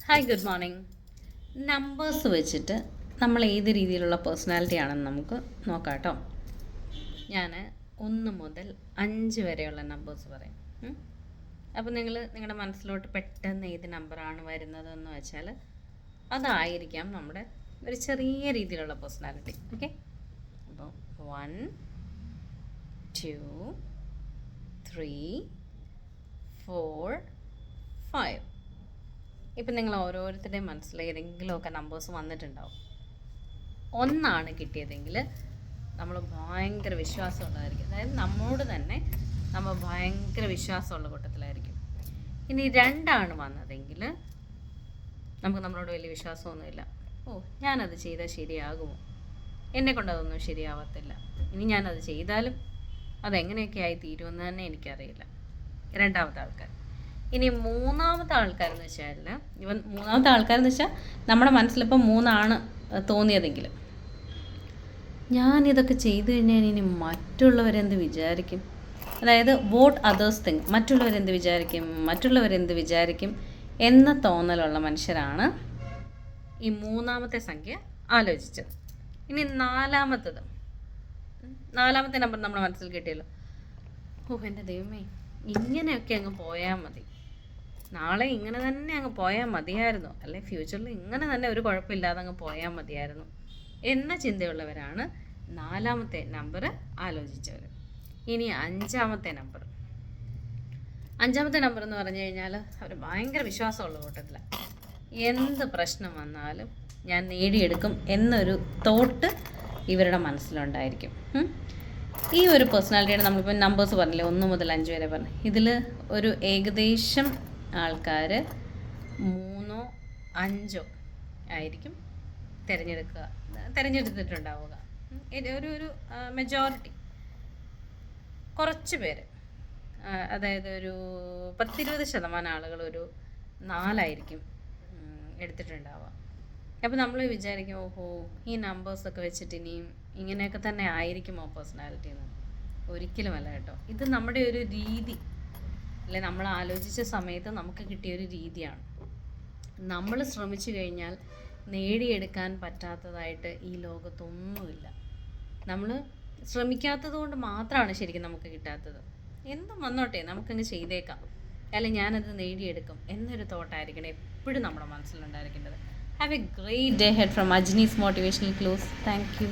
Hi, good morning. Numbers വെച്ചിട്ട് നമ്മൾ ഏത് രീതിയിലുള്ള പേഴ്സണാലിറ്റി ആണെന്ന് നമുക്ക് നോക്കാം കേട്ടോ. ഞാൻ 1 മുതൽ 5 വരെയുള്ള നമ്പേഴ്സ് പറയാം. അപ്പോൾ നിങ്ങളുടെ മനസ്സിലോട്ട് പെട്ടെന്ന് ഏത് നമ്പറാണ് വരുന്നതെന്ന് വെച്ചാൽ അതായിരിക്കാം നമ്മുടെ ഒരു ചെറിയ രീതിയിലുള്ള പേഴ്സണാലിറ്റി. ഓക്കെ, അപ്പോൾ 1, 2, 3, 4, 5. ഇപ്പം നിങ്ങൾ ഓരോരുത്തരുടെയും മനസ്സിൽ ഏതെങ്കിലുമൊക്കെ നമ്പേഴ്സ് വന്നിട്ടുണ്ടാവും. 1 കിട്ടിയതെങ്കിൽ നമ്മൾ ഭയങ്കര വിശ്വാസമുള്ളതായിരിക്കും. അതായത് നമ്മോട് തന്നെ നമ്മൾ ഭയങ്കര വിശ്വാസമുള്ള കൂട്ടത്തിലായിരിക്കും. ഇനി 2 വന്നതെങ്കിൽ നമുക്ക് നമ്മളോട് വലിയ വിശ്വാസമൊന്നുമില്ല. ഞാനത് ചെയ്താൽ ശരിയാകുമോ, എന്നെക്കൊണ്ട് അതൊന്നും ശരിയാവത്തില്ല, ഇനി ഞാനത് ചെയ്താലും അതെങ്ങനെയൊക്കെ ആയി തീരുമെന്ന് തന്നെ എനിക്കറിയില്ല. 2ാമത്തെ ആൾക്കാർ. ഇനി 3ാമത്തെ ആൾക്കാരെന്ന് വെച്ചാൽ മൂന്നാമത്തെ ആൾക്കാരെന്ന് വെച്ചാൽ നമ്മുടെ മനസ്സിലിപ്പോൾ 3 തോന്നിയതെങ്കിൽ ഞാനിതൊക്കെ ചെയ്തു കഴിഞ്ഞാൽ ഇനി മറ്റുള്ളവരെന്ത് വിചാരിക്കും, അതായത് വോട്ട് അതേഴ്സ് തിങ്ക്, മറ്റുള്ളവരെന്ത് വിചാരിക്കും എന്ന തോന്നലുള്ള മനുഷ്യരാണ് ഈ 3ാമത്തെ സംഖ്യ ആലോചിച്ചത്. ഇനി 4ാമത്തെ നമ്പർ നമ്മുടെ മനസ്സിൽ കിട്ടിയല്ലോ. എൻ്റെ ദൈവമേ, ഇങ്ങനെയൊക്കെ അങ്ങ് പോയാൽ മതി, നാളെ ഇങ്ങനെ തന്നെ അങ്ങ് പോയാൽ മതിയായിരുന്നു, അല്ലെ ഫ്യൂച്ചറിൽ ഇങ്ങനെ തന്നെ ഒരു കുഴപ്പമില്ലാതെ അങ്ങ് പോയാൽ മതിയായിരുന്നു എന്ന ചിന്തയുള്ളവരാണ് 4ാമത്തെ നമ്പർ ആലോചിച്ചവർ. ഇനി 5ാമത്തെ നമ്പർ എന്ന് പറഞ്ഞു കഴിഞ്ഞാൽ അവർ ഭയങ്കര വിശ്വാസമുള്ള കൂട്ടത്തിലാണ്. എന്ത് പ്രശ്നം വന്നാലും ഞാൻ നേടിയെടുക്കും എന്നൊരു തോട്ട് ഇവരുടെ മനസ്സിലുണ്ടായിരിക്കും. ഈ ഒരു പേഴ്സണാലിറ്റിയുടെ നമ്മളിപ്പോൾ നമ്പേഴ്സ് പറഞ്ഞില്ലേ, 1 മുതൽ 5 വരെ പറഞ്ഞു. ഇതിൽ ഒരു ഏകദേശം ആൾക്കാർ 3, 5 ആയിരിക്കും തിരഞ്ഞെടുത്തിട്ടുണ്ടാവുക. ഒരു മെജോറിറ്റി, കുറച്ച് പേര്, അതായത് ഒരു 10-20% ആളുകൾ ഒരു 4 എടുത്തിട്ടുണ്ടാവുക. അപ്പോൾ നമ്മൾ വിചാരിക്കും, ഈ നമ്പേഴ്സൊക്കെ വെച്ചിട്ട് ഇനിയും ഇങ്ങനെയൊക്കെ തന്നെ ആയിരിക്കുമോ പേഴ്സണാലിറ്റി എന്ന്. ഒരിക്കലുമല്ല കേട്ടോ. ഇത് നമ്മുടെ ഒരു രീതി, അല്ലെ, നമ്മൾ ആലോചിച്ച സമയത്ത് നമുക്ക് കിട്ടിയൊരു രീതിയാണ്. നമ്മൾ ശ്രമിച്ചു കഴിഞ്ഞാൽ നേടിയെടുക്കാൻ പറ്റാത്തതായിട്ട് ഈ ലോകത്തൊന്നുമില്ല. നമ്മൾ ശ്രമിക്കാത്തത് കൊണ്ട് മാത്രമാണ് ശരിക്കും നമുക്ക് കിട്ടാത്തത്. എന്തും വന്നോട്ടെ, നമുക്കങ്ങ് ചെയ്തേക്കാം, അല്ലെങ്കിൽ ഞാനത് നേടിയെടുക്കും എന്നൊരു തോട്ടായിരിക്കണം എപ്പോഴും നമ്മുടെ മനസ്സിലുണ്ടായിരിക്കേണ്ടത്. Have a great day ahead from Ajni's Motivational Close. Thank you.